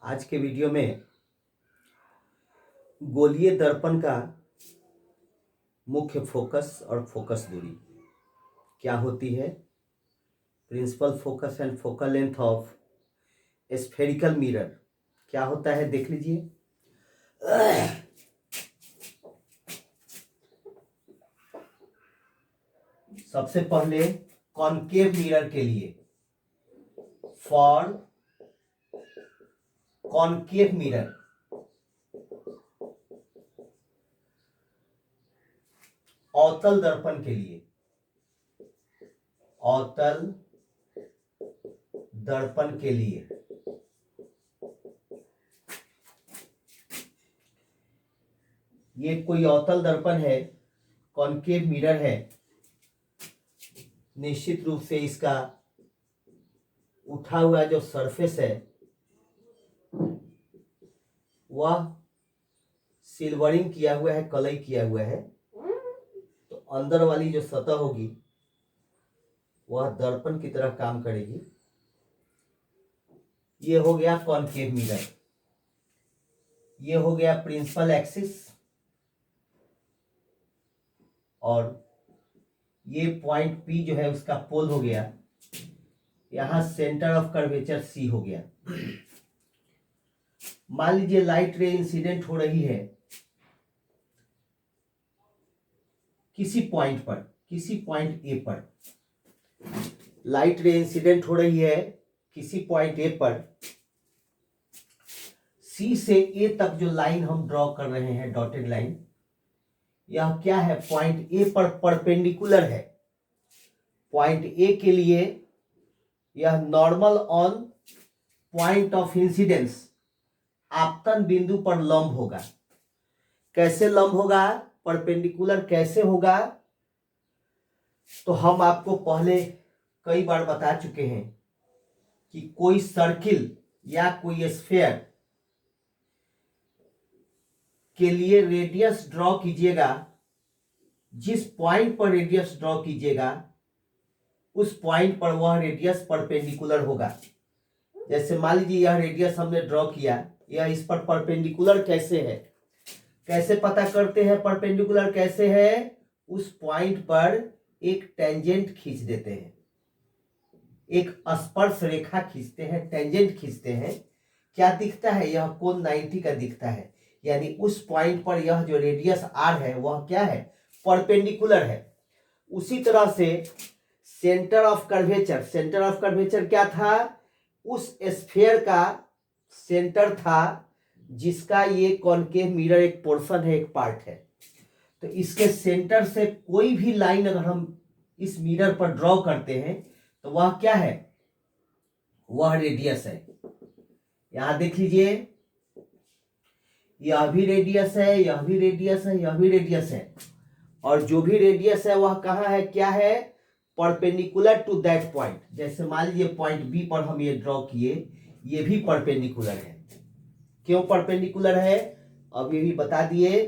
आज के वीडियो में गोलीय दर्पण का मुख्य फोकस और फोकस दूरी क्या होती है, principal focus and focal length of spherical mirror क्या होता है, देख लीजिए। सबसे पहले कॉनकेव मिरर के लिए, फॉर कॉनकेव मिरर अवतल दर्पण के लिए, अवतल दर्पण के लिए ये कोई अवतल दर्पण है, कॉनकेव मिरर है। निश्चित रूप से इसका उठा हुआ जो सरफेस है वह सिल्वरिंग किया हुआ है, कलई किया हुआ है। तो अंदर वाली जो सतह होगी वह दर्पण की तरह काम करेगी। ये हो गया कॉनकेव मिरर, ये हो गया प्रिंसिपल एक्सिस, और ये पॉइंट P जो है उसका पोल हो गया। यहां सेंटर ऑफ कर्वेचर C हो गया। मान लीजिए लाइट रे इंसिडेंट हो रही है किसी पॉइंट पर, किसी पॉइंट A पर लाइट रे इंसिडेंट हो रही है किसी पॉइंट A पर। C से A तक जो लाइन हम ड्रॉ कर रहे हैं, डॉटेड लाइन, यह क्या है, पॉइंट A पर परपेंडिकुलर है। पॉइंट A के लिए यह normal on point of incidence, आपतन बिंदु पर लंब होगा। कैसे लंब होगा, परपेंडिकुलर कैसे होगा, तो हम आपको पहले कई बार बता चुके हैं कि कोई सर्किल या कोई स्फीयर के लिए रेडियस ड्रॉ कीजिएगा, जिस पॉइंट पर रेडियस ड्रॉ कीजिएगा उस पॉइंट पर वह रेडियस परपेंडिकुलर होगा। जैसे मान लीजिए यह रेडियस हमने ड्रॉ किया, यह इस पर परपेंडिकुलर कैसे है, कैसे पता करते हैं परपेंडिकुलर कैसे है, उस पॉइंट पर एक टेंजेंट खींच देते हैं, एक स्पर्श रेखा खींचते हैं, टेंजेंट खींचते हैं। क्या दिखता है, यह कोण 90 का दिखता है। यानी उस पॉइंट पर यह जो रेडियस r है वह क्या है, परपेंडिकुलर है। उसी तरह से centre of curvature, centre of curvature क्या था, उस स्फीयर का सेंटर था जिसका ये कॉनकेव मिरर एक पोर्शन है, एक पार्ट है। तो इसके सेंटर से कोई भी लाइन अगर हम इस मिरर पर ड्रॉ करते हैं तो वह क्या है, वह रेडियस है। यहां देख लीजिए, यह भी रेडियस है, यह भी रेडियस है, यह भी रेडियस है, और जो भी रेडियस है वह कहां है, क्या है, परपेंडिकुलर टू दैट पॉइंट। जैसे मान लीजिए पॉइंट B पर हम ये ड्रॉ किए, ये भी परपेंडिकुलर है। क्यों परपेंडिकुलर है, अब ये भी बता दिए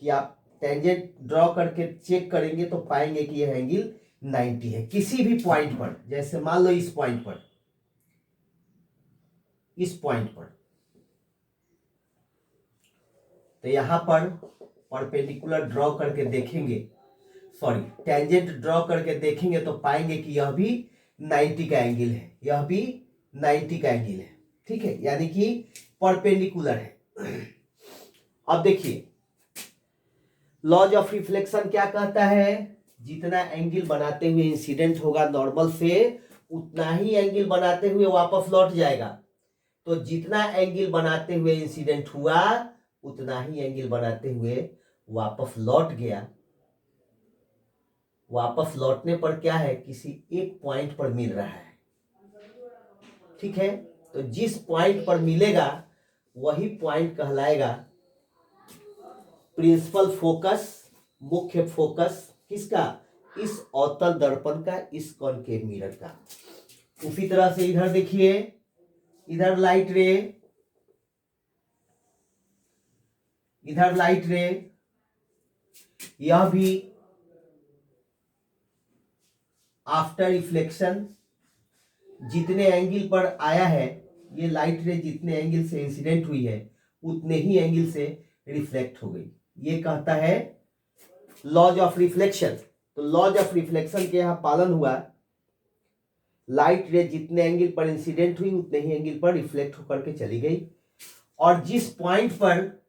कि आप टेंजेंट ड्रॉ करके चेक करेंगे तो पाएंगे कि यह एंगल 90 है किसी भी पॉइंट पर। जैसे मान लो इस पॉइंट पर, इस पॉइंट पर, तो यहां पर परपेंडिकुलर ड्रॉ करके देखेंगे, सॉरी टेंजेंट ड्रॉ करके देखेंगे तो पाएंगे कि यह भी 90 का एंगल है, यह भी 90 का एंगल है। ठीक है, यानी कि परपेंडिकुलर है। अब देखिए लॉज ऑफ रिफ्लेक्शन क्या कहता है, जितना एंगल बनाते हुए इंसिडेंट होगा नॉर्मल से, उतना ही एंगल बनाते हुए वापस लौट जाएगा। तो जितना एंगल बनाते हुए इंसिडेंट हुआ उतना ही एंगल बनाते हुए वापस लौट गया। वापस लौटने पर क्या है, किसी एक पॉइंट पर मिल रहा है। ठीक है, तो जिस पॉइंट पर मिलेगा वही पॉइंट कहलाएगा प्रिंसिपल फोकस, मुख्य फोकस किसका, इस अवतल दर्पण का, इस कॉनकेव मिरर का। उसी तरह से इधर देखिए, इधर लाइट रे, इधर लाइट रे, यह भी आफ्टर रिफ्लेक्शन जितने एंगल पर आया है ये लाइट रे जितने एंगल से इंसिडेंट हुई है उतने ही एंगल से रिफ्लेक्ट हो गई। ये कहता है लॉज ऑफ रिफ्लेक्शन। तो लॉज ऑफ रिफ्लेक्शन के यहां पालन हुआ, लाइट रे जितने एंगल पर इंसिडेंट हुई उतने ही एंगल पर रिफ्लेक्ट होकर के चली गई, और जिस पॉइंट पर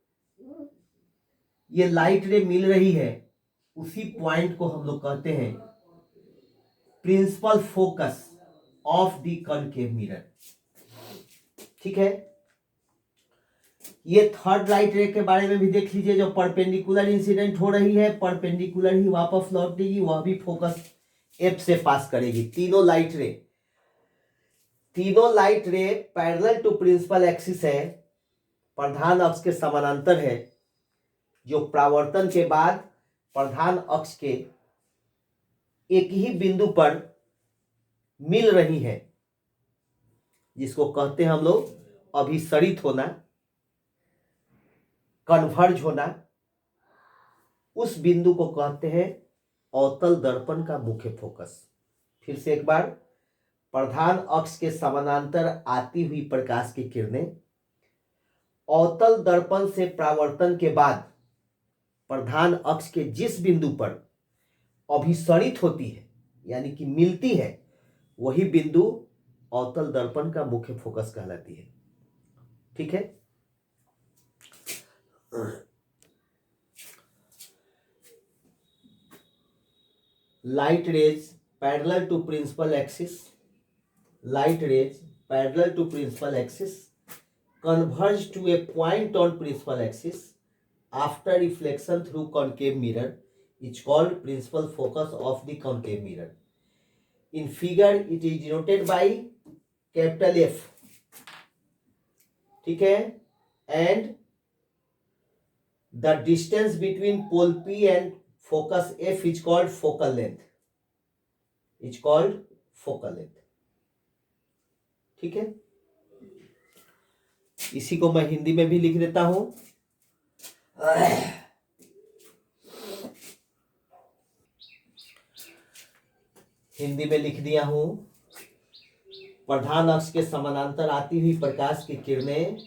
ये लाइट रे मिल रही है उसी पॉइंट को हम लोग कहते हैं principal focus of the concave mirror. ठीक है, ये थर्ड लाइट रे के बारे में भी देख लीजिए, जो परपेंडिकुलर इंसिडेंट हो रही है परपेंडिकुलर ही वापस लौटेगी, वह भी फोकस एफ से पास करेगी। तीनों light ray parallel to principal axis है, प्रधान अक्ष के समानांतर है, जो प्रावर्तन के बाद प्रधान अक्ष के एक ही बिंदु पर मिल रही है, जिसको कहते हैं हम लोग अभिसरित होना, कन्वर्ज होना। उस बिंदु को कहते हैं अवतल दर्पण का मुख्य फोकस। फिर से एक बार, प्रधान अक्ष के समानांतर आती हुई प्रकाश की किरणें अवतल दर्पण से परावर्तन के बाद प्रधान अक्ष के जिस बिंदु पर अभिसरित होती है यानी कि मिलती है, वही बिंदु अवतल दर्पण का मुख्य फोकस कहलाती है। ठीक है, light rays parallel to principal axis converge to a point on principal axis after reflection through concave mirror is called principal focus of the concave mirror. In figure it is denoted by capital F. ठीक है, and the distance between pole P and focus F is called focal length. ठीक है, इसी को मैं हिंदी में भी लिख देता हूं। हिंदी में लिख दिया हूं, प्रधान अक्ष के समानांतर आती हुई प्रकाश की किरणें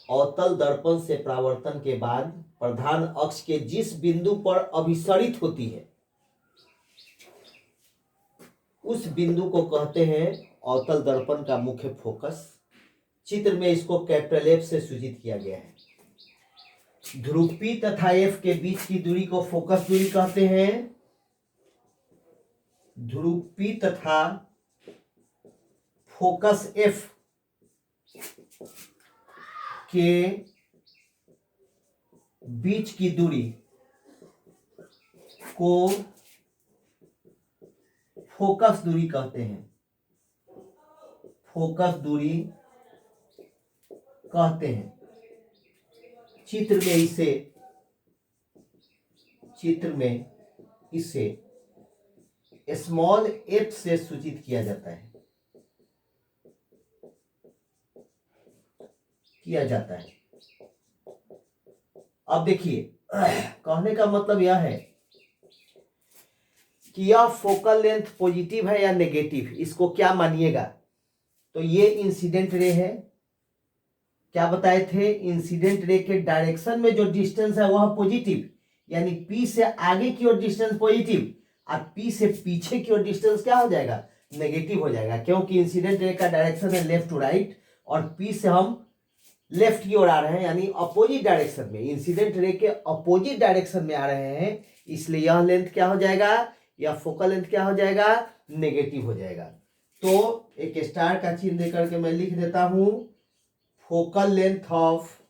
अवतल दर्पण से परावर्तन के बाद प्रधान अक्ष के जिस बिंदु पर अभिसरित होती है उस बिंदु को कहते हैं अवतल दर्पण का मुख्य फोकस। चित्र में इसको कैपिटल एफ से सूचित किया गया है। ध्रुव P तथा F के बीच की दूरी को फोकस दूरी कहते हैं। ध्रुव P तथा फोकस F के बीच की दूरी को फोकस दूरी कहते हैं। चित्र में इसे स्मॉल एफ से सूचित किया जाता है। अब देखिए, कहने का मतलब यह है कि यह फोकल लेंथ पॉजिटिव है या नेगेटिव, इसको क्या मानिएगा। तो ये इंसिडेंट रे है, क्या बताए थे, इंसिडेंट रे के डायरेक्शन में जो डिस्टेंस है वह पॉजिटिव, यानी P से आगे की ओर डिस्टेंस पॉजिटिव और P से पीछे की ओर डिस्टेंस क्या हो जाएगा, नेगेटिव हो जाएगा, क्योंकि इंसिडेंट रे का डायरेक्शन है लेफ्ट टू राइट और P से हम लेफ्ट की ओर आ रहे हैं, यानी अपोजिट डायरेक्शन में, इंसिडेंट रे के अपोजिट डायरेक्शन में आ रहे हैं, इसलिए यह लेंथ क्या हो जाएगा, यह फोकल लेंथ क्या हो जाएगा, नेगेटिव हो जाएगा। तो एक स्टार का चिन्ह देकर के मैं लिख देता हूं, focal length of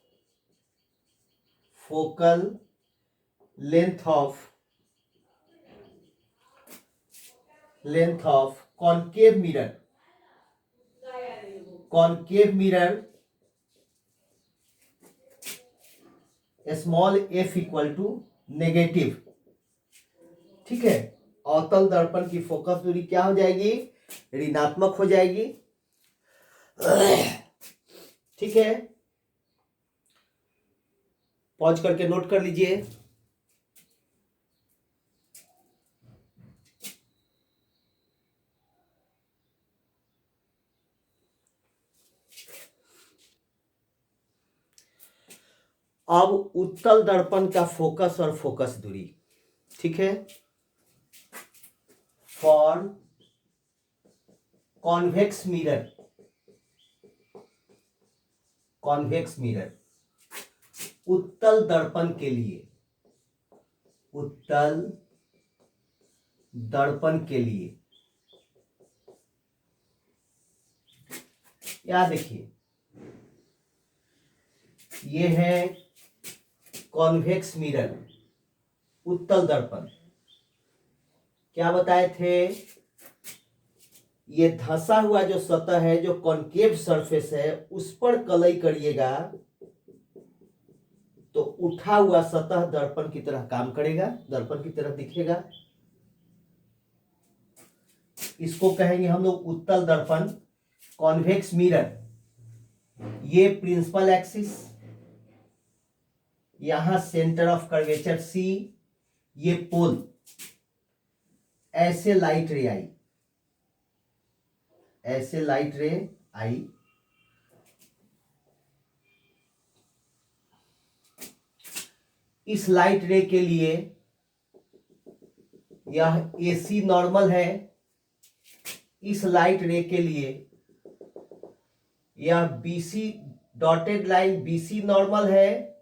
concave mirror small f equal to negative. ठीक है, अवतल दर्पण की फोकस दूरी क्या हो जाएगी, ऋणात्मक हो जाएगी। ठीक है, पॉज करके नोट कर लीजिए। अब उत्तल दर्पण का फोकस और फोकस दूरी, ठीक है। For convex mirror, convex mirror, उत्तल दर्पण के लिए, उत्तल दर्पण के लिए, यहां देखिए ये है कॉन्वेक्स मिरर, उत्तल दर्पण। क्या बताए थे, ये धंसा हुआ जो सतह है, जो कॉन्केव सरफेस है, उस पर कलई करिएगा तो उठा हुआ सतह दर्पण की तरह काम करेगा, दर्पण की तरह दिखेगा। इसको कहेंगे हम लोग उत्तल दर्पण, कॉन्वेक्स मिरर। ये प्रिंसिपल एक्सिस, यहां सेंटर ऑफ कर्वेचर सी, ये पोल, ऐसे लाइट रे आई, ऐसे लाइट रे आई, इस लाइट रे के लिए यह AC नॉर्मल है, इस लाइट रे के लिए यह BC dotted line BC normal है,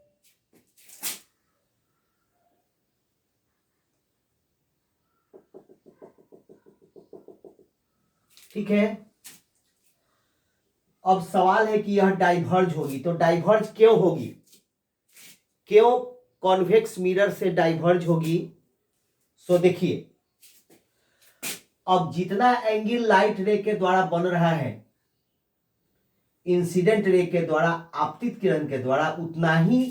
ठीक है। अब सवाल है कि यह डाइवर्ज होगी, तो डाइवर्ज क्यों होगी, क्यों कॉन्वेक्स मिरर से डाइवर्ज होगी। सो देखिए, अब जितना एंगल लाइट रे के द्वारा बन रहा है, इंसिडेंट रे के द्वारा, आपतित किरण के द्वारा, उतना ही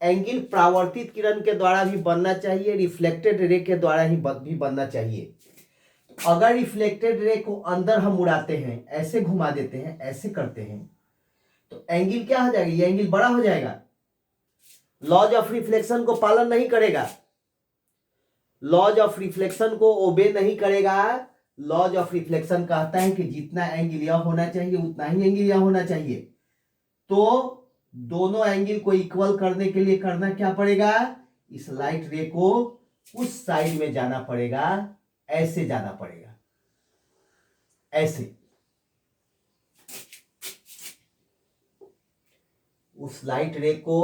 एंगल परावर्तित किरण के द्वारा भी बनना चाहिए, रिफ्लेक्टेड रे के द्वारा ही भी बनना चाहिए। अगर रिफ्लेक्टेड रे को अंदर हम उड़ाते हैं, ऐसे घुमा देते हैं, ऐसे करते हैं, तो एंगल क्या हो जाएगा, ये एंगल बड़ा हो जाएगा, लॉज ऑफ रिफ्लेक्शन को पालन नहीं करेगा, लॉज ऑफ रिफ्लेक्शन को ओबे नहीं करेगा। लॉज ऑफ रिफ्लेक्शन कहता है कि जितना एंगल यह होना चाहिए उतना ही एंगल यह होना चाहिए। तो दोनों एंगल को इक्वल करने के लिए करना क्या पड़ेगा, इस लाइट रे को उस साइड में जाना पड़ेगा, ऐसे जाना पड़ेगा, ऐसे, उस लाइट रे को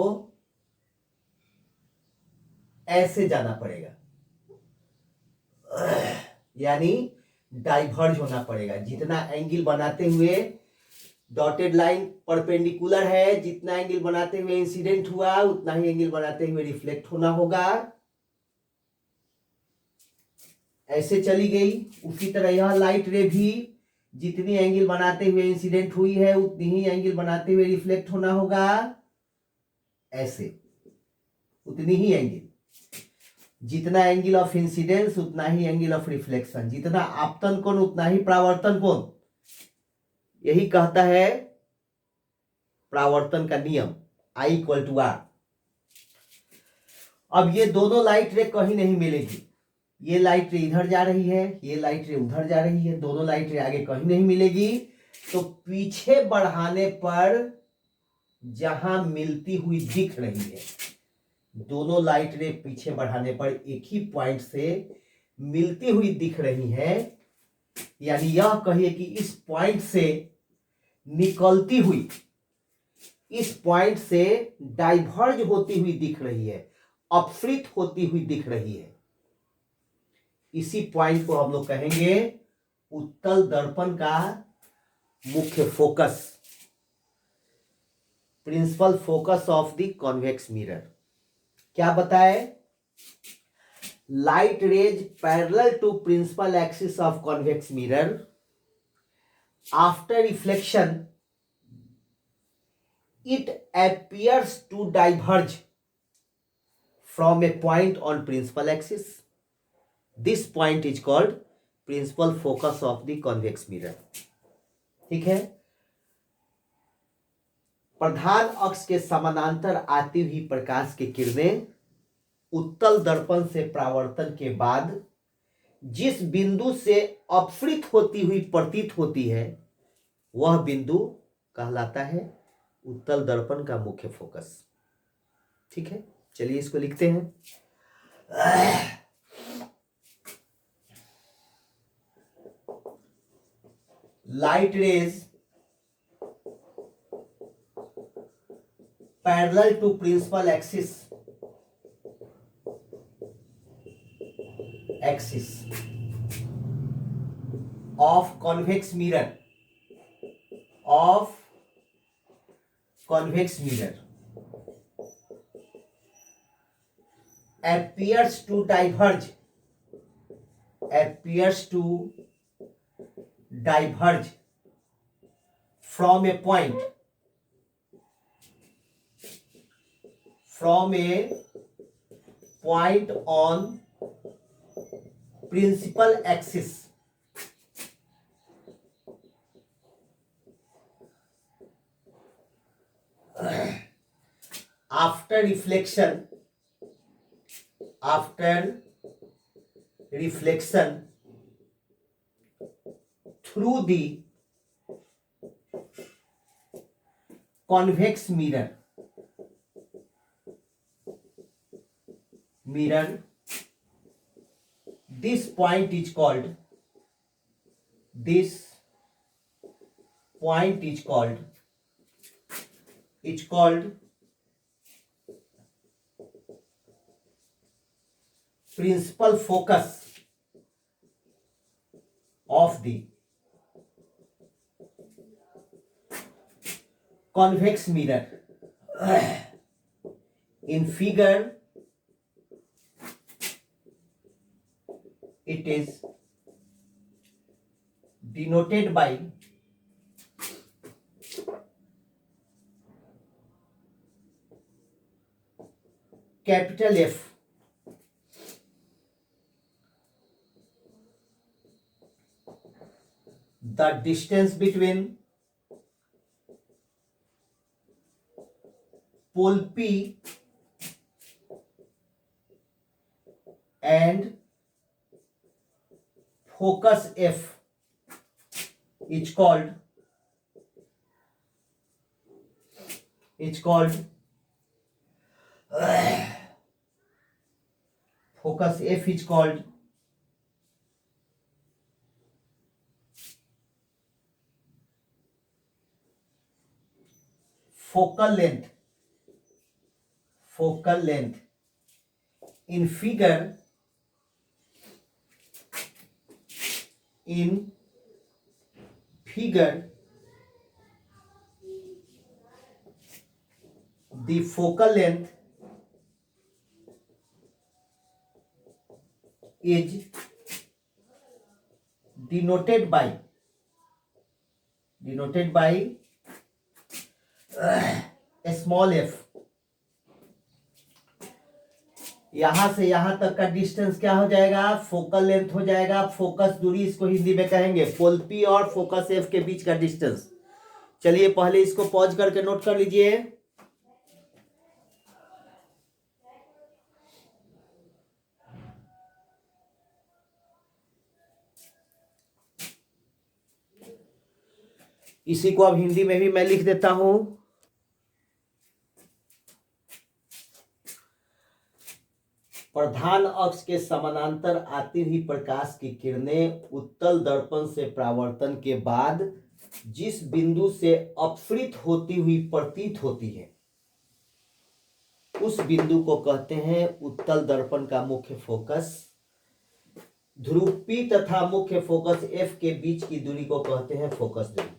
ऐसे जाना पड़ेगा, यानी डाइवर्ज होना पड़ेगा। जितना एंगल बनाते हुए डॉटेड लाइन परपेंडिकुलर है, जितना एंगल बनाते हुए इंसिडेंट हुआ, उतना ही एंगल बनाते हुए रिफ्लेक्ट होना होगा। ऐसे चली गई। उसी तरह यह लाइट रे भी जितनी एंगल बनाते हुए इंसिडेंट हुई है, उतनी ही एंगल बनाते हुए रिफ्लेक्ट होना होगा, ऐसे, उतनी ही एंगल। जितना एंगल ऑफ इंसिडेंस उतना ही एंगल ऑफ रिफ्लेक्शन, जितना आपतन कोण उतना ही परावर्तन कोण। यही कहता है परावर्तन का नियम, I = R। अब ये दोनों लाइट रे कहीं नहीं मिलेगी, ये लाइट रे इधर जा रही है, ये लाइट रे उधर जा रही है, दोनों लाइट रे आगे कहीं नहीं मिलेगी। तो पीछे बढ़ाने पर जहां मिलती हुई दिख रही है, दोनों लाइट रे पीछे बढ़ाने पर एक ही पॉइंट से मिलती हुई दिख रही है, यानी यह कहिए कि इस पॉइंट से निकलती हुई, इस पॉइंट से डाइवर्ज होती हुई दिख रही है, अपसृत होती हुई दिख रही है। इसी पॉइंट को हम लोग कहेंगे उत्तल दर्पण का मुख्य focus, principal focus of the convex mirror. क्या बताए, light rays parallel to principal axis of convex mirror, after reflection it appears to diverge from a point on principal axis. This point is called principal focus of the convex mirror. ठीक है। प्रधान अक्ष के समानांतर आती हुई प्रकाश की किरणें उत्तल दर्पण से परावर्तन के बाद जिस बिंदु से अपसृत होती हुई प्रतीत होती है, वह बिंदु कहलाता है उत्तल दर्पण का मुख्य फोकस। ठीक है, चलिए इसको लिखते हैं। Light rays parallel to principal axis of convex mirror appears to diverge from a point on principal axis after reflection through the convex mirror this point is called principal focus of the convex mirror. In figure it is denoted by capital F. The distance between pole P and focus F is called focus F is called focal length. In figure the focal length is denoted by small f. यहां से यहां तक का distance क्या हो जाएगा? Focal length हो जाएगा। फोकस दूरी इसको हिंदी में कहेंगे। पोल पी और फोकस एफ के बीच का डिस्टेंस। चलिए पहले इसको पॉज करके नोट कर लीजिए। इसी को अब हिंदी में भी मैं लिख देता हूं। प्रधान अक्ष के समानांतर आती हुई प्रकाश की किरणें उत्तल दर्पण से परावर्तन के बाद जिस बिंदु से अपसृत होती हुई प्रतीत होती है उस बिंदु को कहते हैं उत्तल दर्पण का मुख्य फोकस। ध्रुव P तथा मुख्य फोकस F के बीच की दूरी को कहते हैं फोकस दूरी।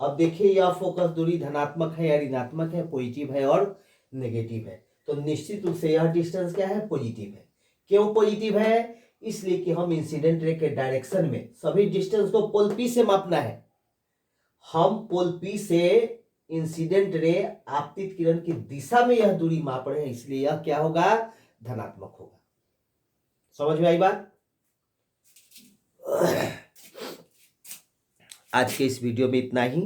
अब देखिए यह फोकस दूरी धनात्मक है या ऋणात्मक है, पॉजिटिव है और नेगेटिव है। तो निश्चित रूप से यह डिस्टेंस क्या है? पॉजिटिव है। क्यों पॉजिटिव है? इसलिए कि हम इंसिडेंट रे के डायरेक्शन में सभी डिस्टेंस को पोल P से मापना है। हम पोल P से इंसिडेंट रे आपतित किरण की दिशा में यह दूरी माप रहे हैं, इसलिए यह क्या होगा? धनात्मक होगा। समझ में आई बात? आज के इस वीडियो में इतना ही।